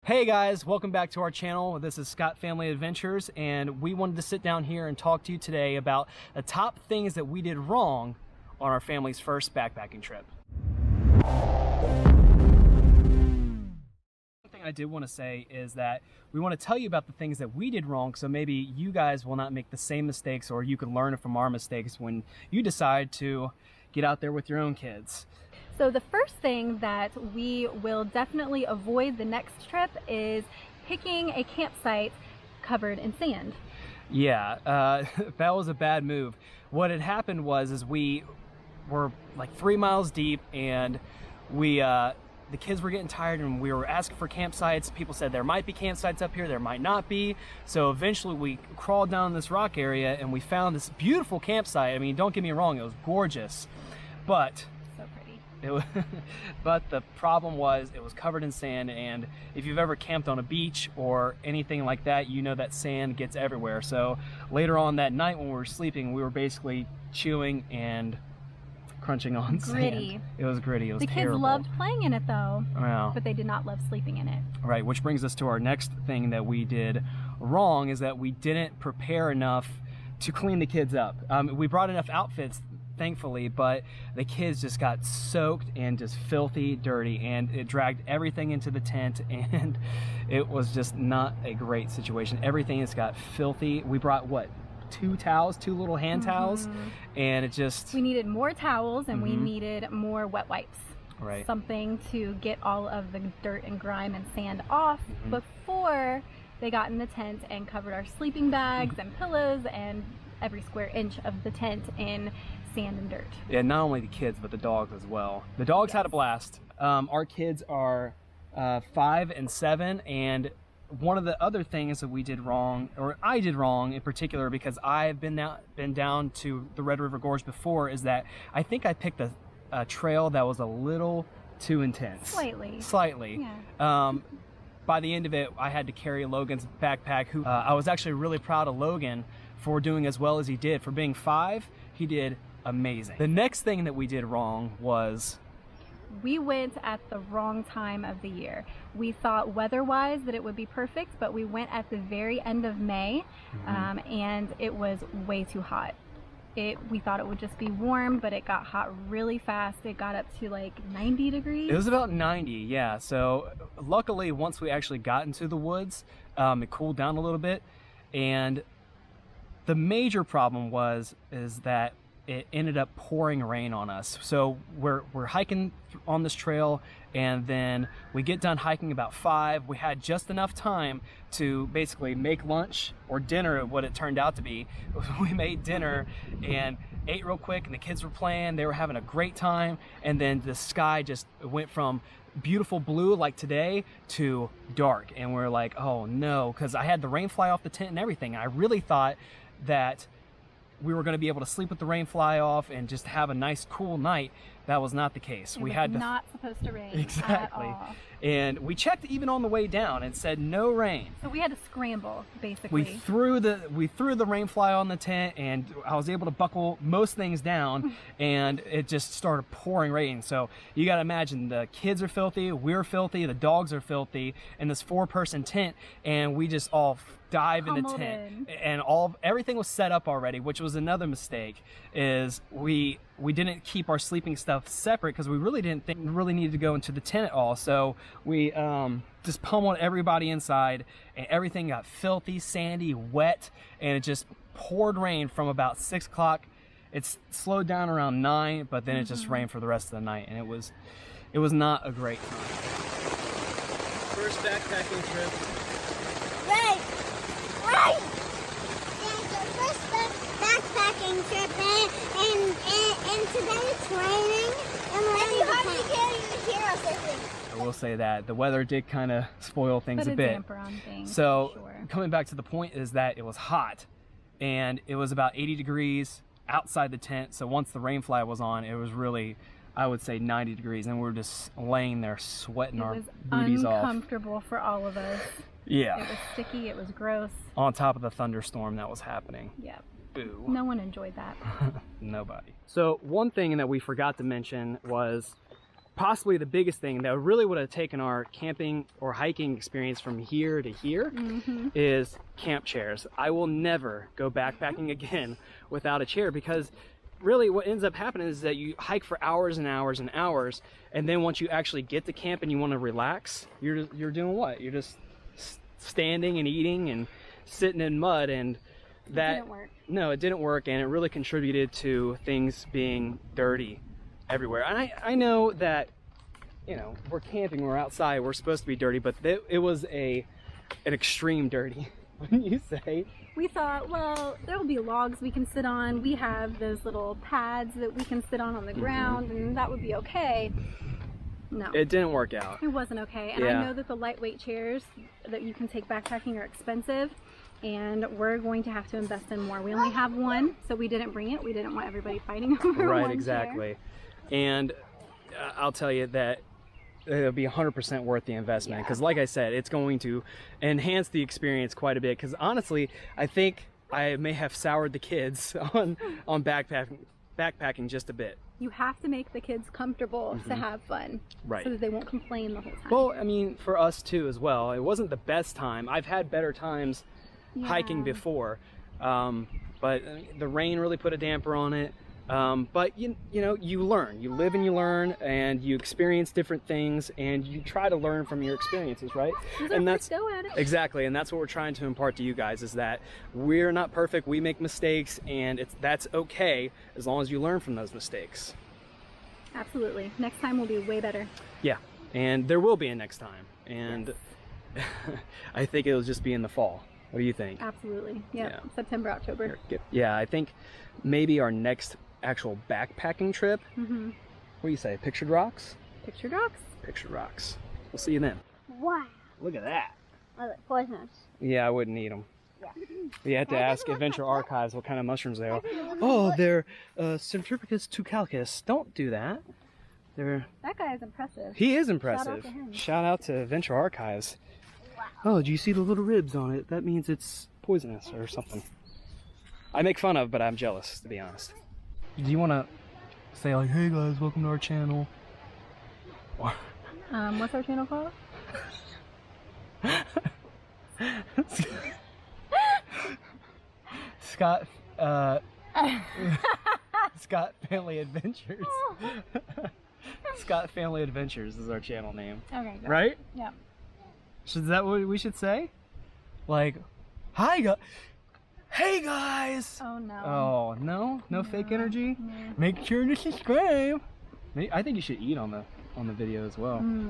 Hey guys, welcome back to our channel. This is Scott Family Adventures, and we wanted to sit down here and talk to you today about the top things that we did wrong on our family's first backpacking trip. One thing I did want to say is that we want to tell you about the things that we did wrong, so maybe you guys will not make the same mistakes, or you can learn from our mistakes when you decide to get out there with your own kids. So the first thing that we will definitely avoid the next trip is picking a campsite covered in sand. Yeah, that was a bad move. What had happened was we were like 3 miles deep, and the kids were getting tired, and we were asking for campsites. People said there might be campsites up here, there might not be. So eventually we crawled down this rock area and we found this beautiful campsite. I mean, don't get me wrong, it was gorgeous, but but the problem was it was covered in sand, and if you've ever camped on a beach or anything like that, you know that sand gets everywhere. So later on that night when we were sleeping, we were basically chewing and crunching on sand. It was gritty. It was terrible. The kids loved playing in it though, wow, but they did not love sleeping in it. Right, which brings us to our next thing that we did wrong, is that we didn't prepare enough to clean the kids up. We brought enough outfits, thankfully, but the kids just got soaked and just filthy dirty, and it dragged everything into the tent, and it was just not a great situation. Everything has got filthy. We brought what, 2 towels, 2 little hand towels, and it just, we needed more towels, and we needed more wet wipes. Right. Something to get all of the dirt and grime and sand off before they got in the tent and covered our sleeping bags and pillows and every square inch of the tent in sand and dirt. Yeah, not only the kids, but the dogs as well. The dogs had a blast. Our kids are 5 and 7, and one of the other things that we did wrong, or I did wrong in particular, because I've been down to the Red River Gorge before, is that I think I picked a trail that was a little too intense. Slightly. Yeah. By the end of it, I had to carry Logan's backpack, who I was actually really proud of Logan for doing as well as he did. For being 5, he did amazing. The next thing that we did wrong was we went at the wrong time of the year. We thought weather-wise that it would be perfect, but we went at the very end of May, and it was way too hot. We thought it would just be warm, but it got hot really fast. It got up to like 90 degrees. It was about 90, yeah. So luckily, once we actually got into the woods, it cooled down a little bit, and the major problem is that it ended up pouring rain on us. So we're hiking on this trail, and then we get done hiking about 5. We had just enough time to basically make lunch, or dinner, what it turned out to be. We made dinner and ate real quick, and the kids were playing. They were having a great time, and then the sky just went from beautiful blue like today to dark, and we're like, oh no, because I had the rain fly off the tent and everything. I really thought that we were going to be able to sleep with the rain fly off and just have a nice cool night. That was not the case. We had not supposed to rain. Exactly. At all. And we checked even on the way down and said no rain. So we had to scramble, basically. We threw the rain fly on the tent, and I was able to buckle most things down, and it just started pouring rain. So you got to imagine, the kids are filthy, we're filthy, the dogs are filthy in this 4-person tent, and we just all dive in the tent, and everything was set up already, which was another mistake. Is we didn't keep our sleeping stuff separate, because we really didn't think we really needed to go into the tent at all. So we just pummeled everybody inside, and everything got filthy, sandy, wet, and it just poured rain from about 6 o'clock. It's slowed down around 9, but then it just rained for the rest of the night, and it was not a great time. First backpacking trip. Right. It's our first backpacking trip, and today it's raining, and you hardly can't even hear us, I think. I will say that the weather did kind of spoil things a bit. Damper on things, so coming back to the point is that it was hot, and it was about 80 degrees outside the tent. So once the rain fly was on, it was really, I would say, 90 degrees, and we were just laying there sweating our booties off. It was uncomfortable for all of us. Yeah. It was sticky, it was gross. On top of the thunderstorm that was happening. Yep. Boo. No one enjoyed that. Nobody. So one thing that we forgot to mention was possibly the biggest thing that really would have taken our camping or hiking experience from here to here is camp chairs. I will never go backpacking again without a chair, because really what ends up happening is that you hike for hours and hours and hours, and then once you actually get to camp and you want to relax, you're doing what? You're just standing and eating and sitting in mud, and that didn't work. No, it didn't work, and it really contributed to things being dirty everywhere. And I know that, you know, we're camping, we're outside, we're supposed to be dirty, but it was an extreme dirty, wouldn't you say? We thought, well, there'll be logs we can sit on. We have those little pads that we can sit on the ground, and that would be okay. No. It didn't work out. It wasn't okay. And Yeah. I know that the lightweight chairs that you can take backpacking are expensive, and we're going to have to invest in more. We only have one, so we didn't bring it. We didn't want everybody fighting over Right, one exactly. And I'll tell you that it'll be 100% worth the investment, because like I said, it's going to enhance the experience quite a bit, because honestly, I think I may have soured the kids on backpacking just a bit. You have to make the kids comfortable to have fun, Right. so that they won't complain the whole time. Well, I mean, for us too as well. It wasn't the best time. I've had better times hiking Yeah. before, but the rain really put a damper on it. But you know, you learn, you live and you learn, and you experience different things, and you try to learn from your experiences, right? And that's go at it. exactly, and that's what we're trying to impart to you guys, is that we're not perfect, we make mistakes, and that's okay as long as you learn from those mistakes. Absolutely. Next time will be way better. Yeah, and there will be a next time, and I think it'll just be in the fall. What do you think? Absolutely. Yep. Yeah. September, October. Yeah, I think maybe our next actual backpacking trip. Mm-hmm. What do you say? Pictured Rocks? Pictured Rocks. Pictured Rocks. We'll see you then. Wow. Look at that. Oh, look, poisonous. Yeah, I wouldn't eat them. Yeah. You have to Why does ask it look Adventure like that? Archives what kind of mushrooms they are. does it look Oh, like they're Centripicus tucalcus. Don't do that. They're. That guy is impressive. He is impressive. to him. Shout out to Adventure Archives. Wow. Oh, do you see the little ribs on it? That means it's poisonous or something. I make fun of, but I'm jealous, to be honest. Do you want to say like, hey guys, welcome to our channel? Or What's our channel called? Scott, Scott Family Adventures. Scott Family Adventures is our channel name, Okay. Good. right? Yeah. Is that what we should say? Like, hi guys, hey guys. Oh no. Oh no, no fake energy. No. Make sure to subscribe. I think you should eat on the video as well. Mm.